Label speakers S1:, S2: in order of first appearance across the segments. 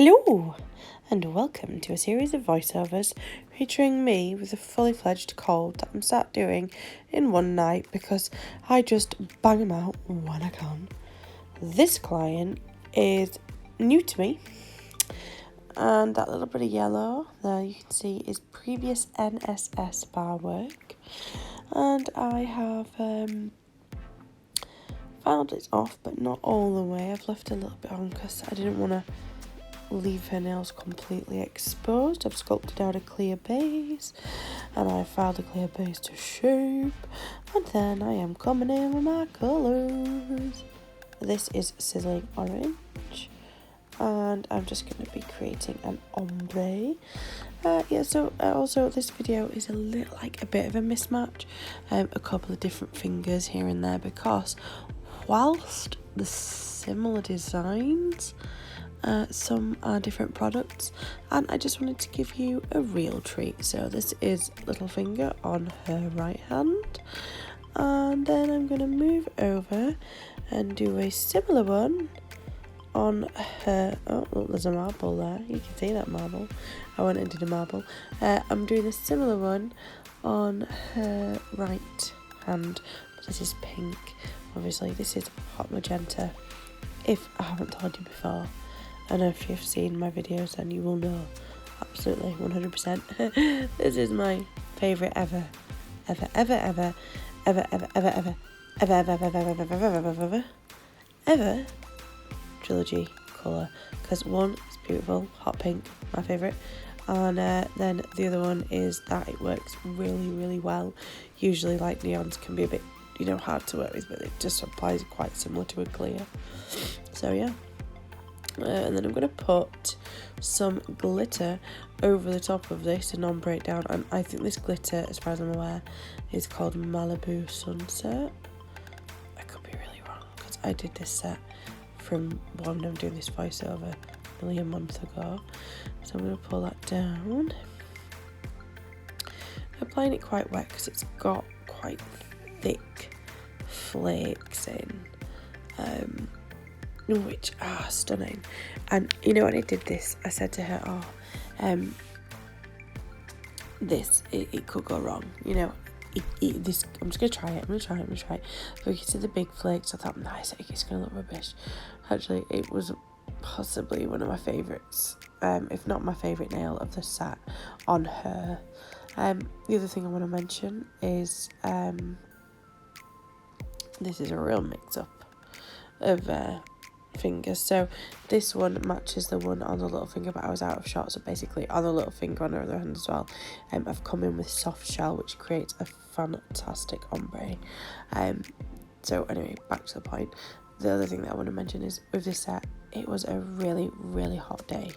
S1: Hello, and welcome to a series of voiceovers featuring me with a fully fledged cold that I'm sat doing in one night because I just bang them out when I can. This client is new to me, and that little bit of yellow there you can see is previous NSS bar work, and I have filed it off but not all the way. I've left a little bit on because I didn't want to leave her nails completely exposed. I've sculpted out a clear base and I filed a clear base to shape, and then I am coming in with my colours. This is sizzling orange and I'm just going to be creating an ombre. Also this video is a bit of a mismatch, a couple of different fingers here and there because whilst the similar designs, some are different products, and I just wanted to give you a real treat. So this is little finger on her right hand, and then I'm going to move over and do a similar one on her. Oh, look, there's a marble there. You can see that marble. I went and did a marble. I'm doing a similar one on her right hand, but this is pink. Obviously this is hot magenta. If I haven't told you before, I know if you've seen my videos then you will know, absolutely 100%. This is my favourite ever trilogy colour, because one is beautiful, hot pink, my favourite, and then the other one is that it works really well. Usually like neons can be a bit hard to work with, but it just applies quite similar to a clear. So yeah. And then I'm going to put some glitter over the top of this, a non-breakdown, and I think this glitter, as far as I'm aware, is called Malibu Sunset. I could be really wrong because I did this set from when I'm doing this voiceover nearly a month ago. So I'm going to pull that down. I'm applying it quite wet because it's got quite thick flakes in. Which are stunning. And when I did this, I said to her, it could go wrong, this, I'm just gonna try it. But you can see the big flakes. I thought, nice, it's gonna look rubbish. Actually, it was possibly one of my favourites, if not my favourite nail of the set on her. The other thing I want to mention is this is a real mix-up of fingers. So this one matches the one on the little finger, but I was out of shot, so basically on the little finger on the other hand as well, I've come in with soft shell, which creates a fantastic ombre. So anyway, back to the point. The other thing that I want to mention is with this set, it was a really hot day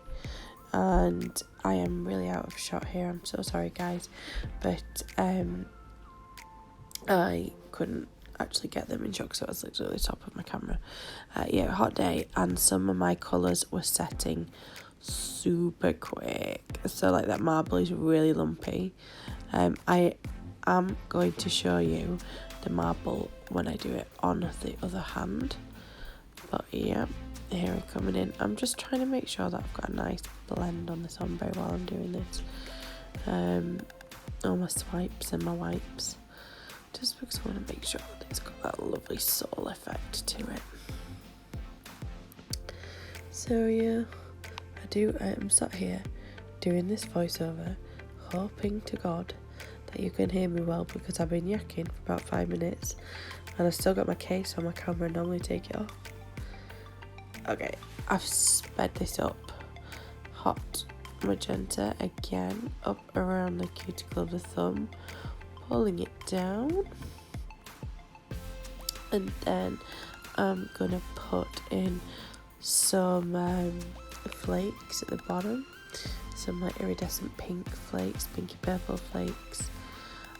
S1: and I am really out of shot here. I'm so sorry guys, but I couldn't actually get them in shot, so I was literally at the top of my camera. Hot day, and some of my colours were setting super quick, so like that marble is really lumpy. I am going to show you the marble when I do it on the other hand, but yeah, here I'm coming in. I'm just trying to make sure that I've got a nice blend on this ombre while I'm doing this. All my swipes and my wipes, just because I want to make sure that it's got that lovely soul effect to it. So yeah, I am sat here doing this voiceover, hoping to God that you can hear me well, because I've been yakking for about 5 minutes and I've still got my case on my camera and normally take it off. Okay, I've sped this up. Hot magenta again, up around the cuticle of the thumb, pulling it down, and then I'm gonna put in some flakes at the bottom, some like iridescent pink flakes, pinky purple flakes,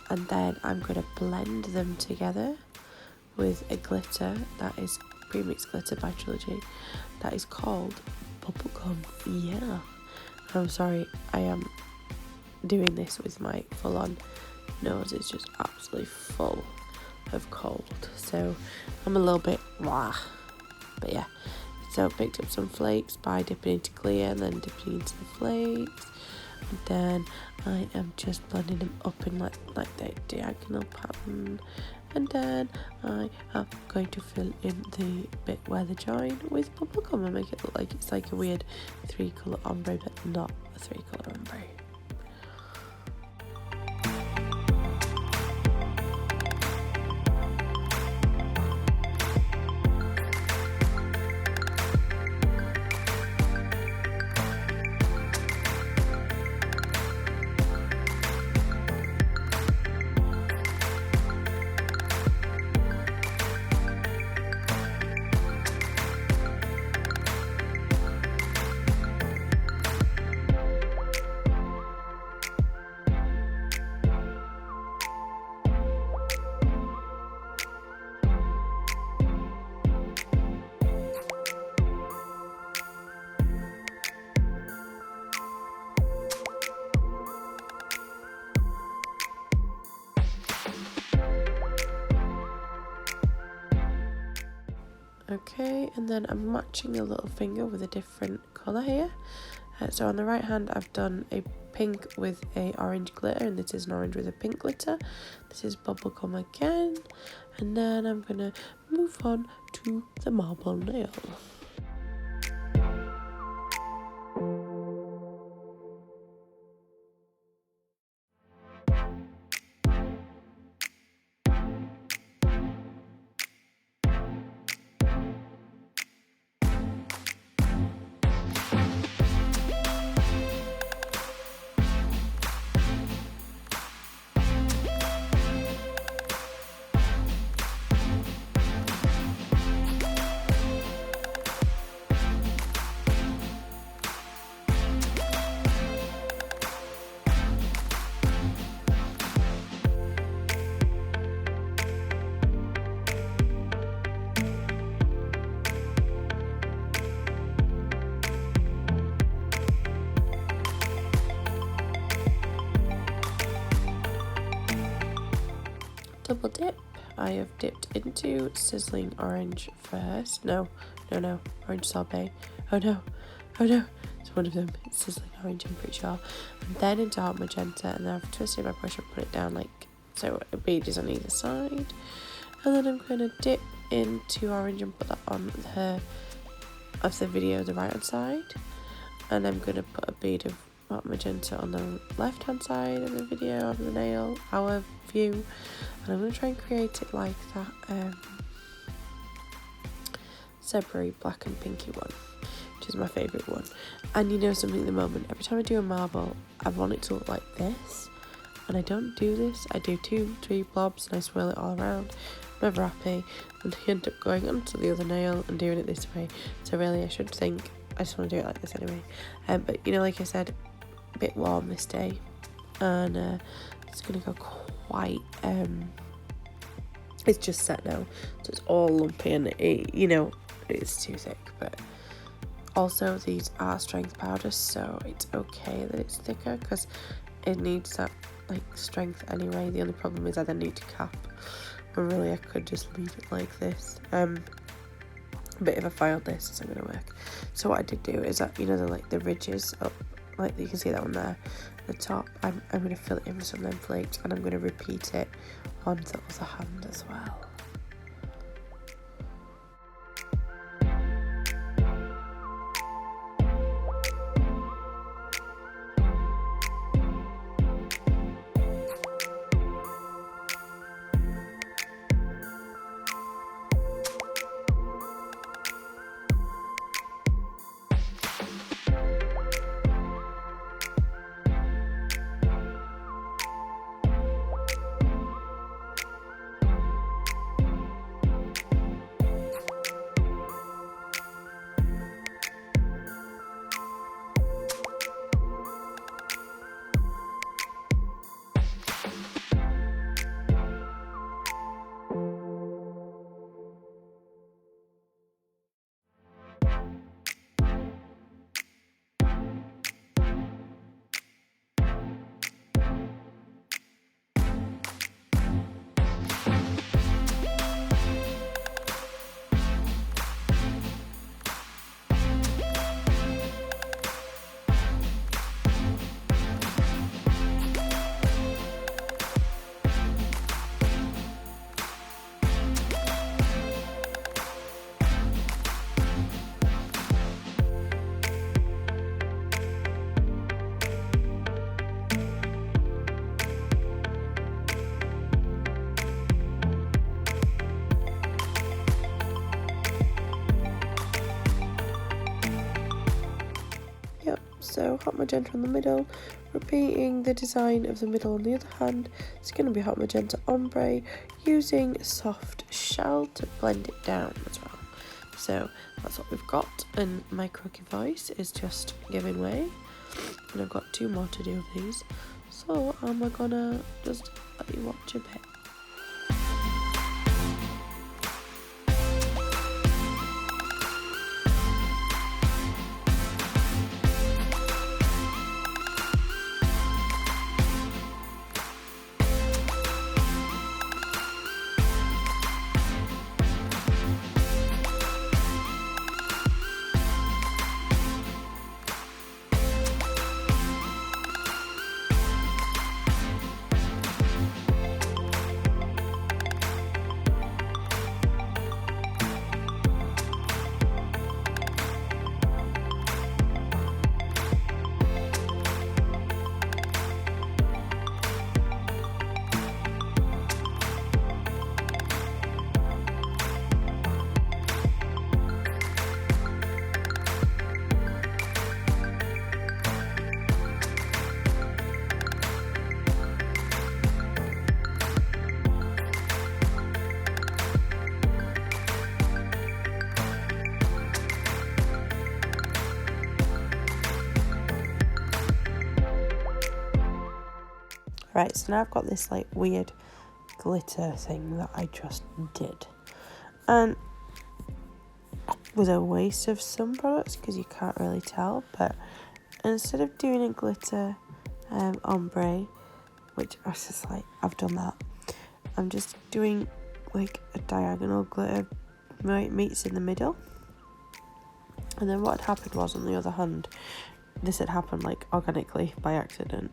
S1: and then I'm gonna blend them together with a glitter that is premix glitter by Trilogy that is called Bubblegum. Yeah, I'm sorry, I am doing this with my full-on nose. It's just absolutely full of cold, so I'm a little bit blah, but yeah, So I picked up some flakes by dipping into clear and then dipping into the flakes. And then I am just blending them up in like the diagonal pattern. And then I am going to fill in the bit where they join with bubblegum and make it look like it's like a weird 3-colour ombre, but not a 3-colour ombre. Okay, and then I'm matching a little finger with a different colour here. So on the right hand I've done a pink with a orange glitter, and this is an orange with a pink glitter. This is bubblegum again, and then I'm gonna move on to the marble nail. Double dip. I have dipped into sizzling orange first. No, orange sorbet. Oh no, it's one of them. It's sizzling orange, I'm pretty sure. And then into hot magenta, and then I've twisted my brush and put it down like so a bead is on either side. And then I'm going to dip into orange and put that on of the video, the right hand side. And I'm going to put a bead of hot magenta on the left hand side of the video of the nail, our view, and I'm going to try and create it like that zebra black and pinky one, which is my favourite one. And you know something at the moment, every time I do a marble I want it to look like this, and I don't do this. I do 2-3 blobs and I swirl it all around. I'm never happy, and I end up going onto the other nail and doing it this way. So really I should think I just want to do it like this anyway. But you know, like I said, a bit warm this day, and it's gonna go quite it's just set now, so it's all lumpy, and you know, it's too thick. But also these are strength powders, so it's okay that it's thicker because it needs that like strength anyway. The only problem is I then need to cap, and really I could just leave it like this, but if I filed this, it's not gonna work. So what I did do is that, you know, the ridges up, like you can see that one there, the top, I'm going to fill it in with some of them flakes, and I'm going to repeat it on the other hand as well. So hot magenta on the middle, repeating the design of the middle on the other hand. It's going to be hot magenta ombre, using soft shell to blend it down as well. So that's what we've got, and my croaky voice is just giving way, and I've got 2 more to do of these, so I'm gonna just let you watch a bit. Right, so now I've got this like weird glitter thing that I just did, and it was a waste of some products because you can't really tell, but instead of doing a glitter ombre, which I was just like, I've done that, I'm just doing like a diagonal glitter meets in the middle. And then what had happened was, on the other hand, this had happened like organically by accident.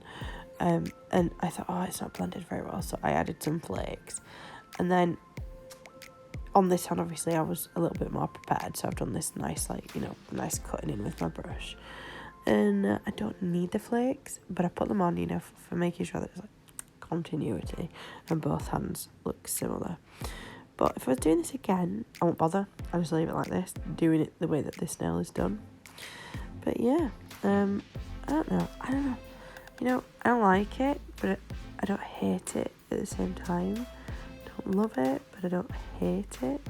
S1: And I thought, oh, it's not blended very well, so I added some flakes. And then on this hand, obviously, I was a little bit more prepared, so I've done this nice, like, you know, nice cutting in with my brush. And I don't need the flakes, but I put them on, you know, for making sure that there's like continuity and both hands look similar. But if I was doing this again, I won't bother. I'll just leave it like this, doing it the way that this nail is done. But yeah, I don't know. You know, I don't like it, but I don't hate it at the same time. I don't love it, but I don't hate it.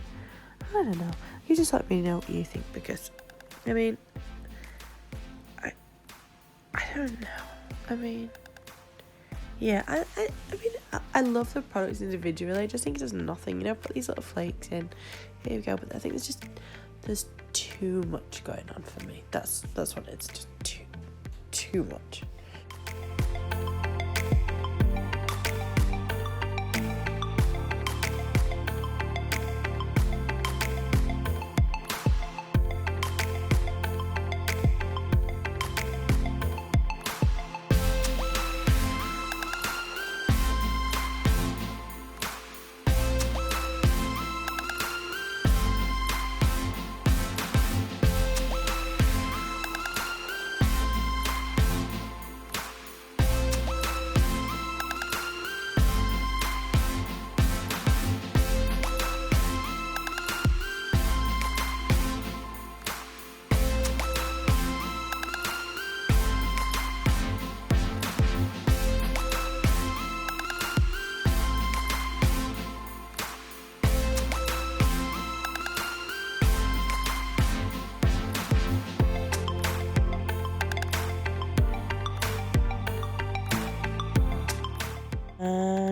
S1: I don't know. You just let me know what you think, because, I mean, I don't know. I mean, yeah, I mean, I love the products individually. I just think there's nothing, you know, put these little flakes in. Here we go. But I think there's too much going on for me. That's what it's just too much.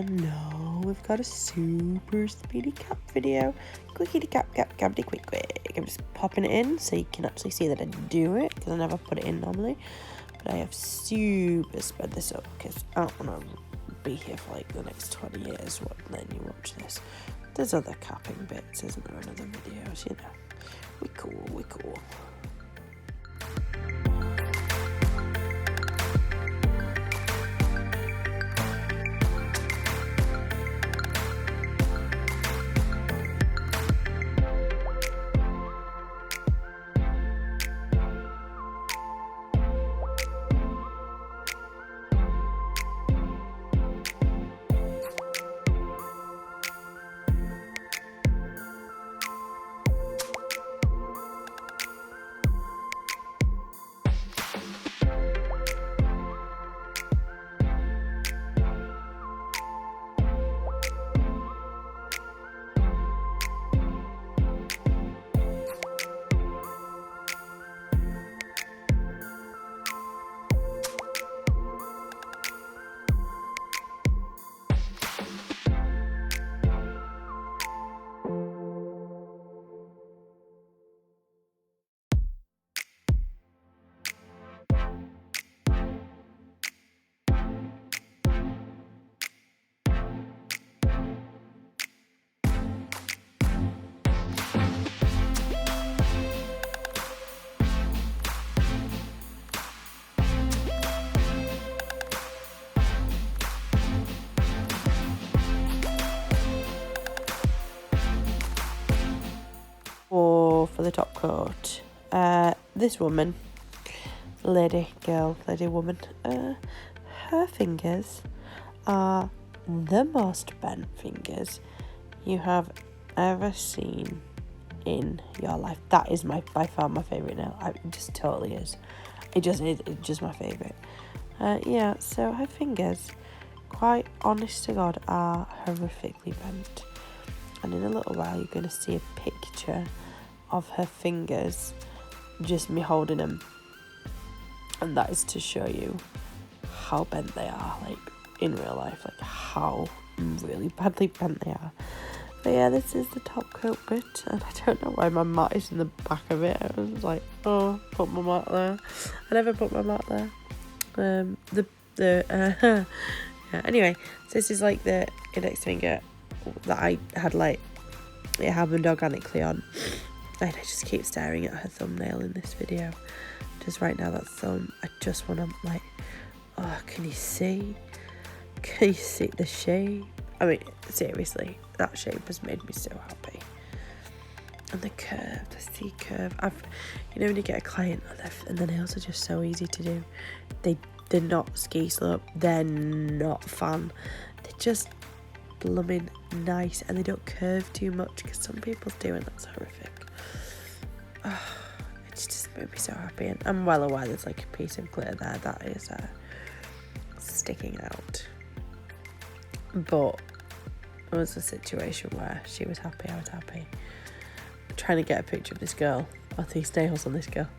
S1: No, we've got a super speedy cap video. Quickity cap, gabbity quick. I'm just popping it in so you can actually see that I do it, because I never put it in normally. But I have super sped this up because I don't want to be here for like the next 20 years. Then you watch this. There's other capping bits, isn't there, in other videos, you know. We cool. the top coat. This woman, lady, woman, her fingers are the most bent fingers you have ever seen in your life. That is by far my favourite nail. It just totally is. It's just my favourite. Yeah, so her fingers, quite honest to God, are horrifically bent. And in a little while, you're going to see a picture of her fingers, just me holding them. And that is to show you how bent they are, like, in real life, like, how really badly bent they are. But yeah, this is the top coat bit, and I don't know why my mat is in the back of it. I was like, oh, put my mat there. I never put my mat there. Yeah, anyway, so this is like the index finger that I had, like, it happened organically on, and I just keep staring at her thumbnail in this video. Just right now, that thumb, I just want to, like, oh, can you see the shape? I mean, seriously, that shape has made me so happy. And the curve, the C curve. You know, when you get a client and the nails are just so easy to do. They're not ski slope. They're not fun. They're just blooming nice, and they don't curve too much, because some people do, and that's horrific. Oh, it just made me so happy. And I'm well aware there's like a piece of glitter there that is sticking out. But it was a situation where she was happy, I was happy. Trying to get a picture of this girl, of these nails on this girl.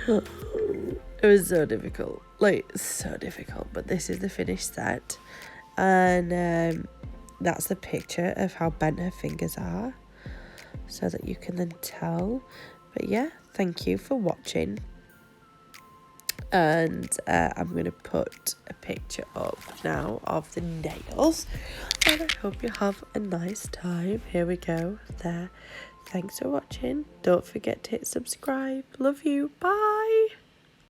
S1: It was so difficult, but this is the finished set. And that's the picture of how bent her fingers are, so that you can then tell. But yeah, thank you for watching. And I'm going to put a picture up now of the nails, and I hope you have a nice time. Here we go, there. Thanks for watching. Don't forget to hit subscribe. Love you. Bye.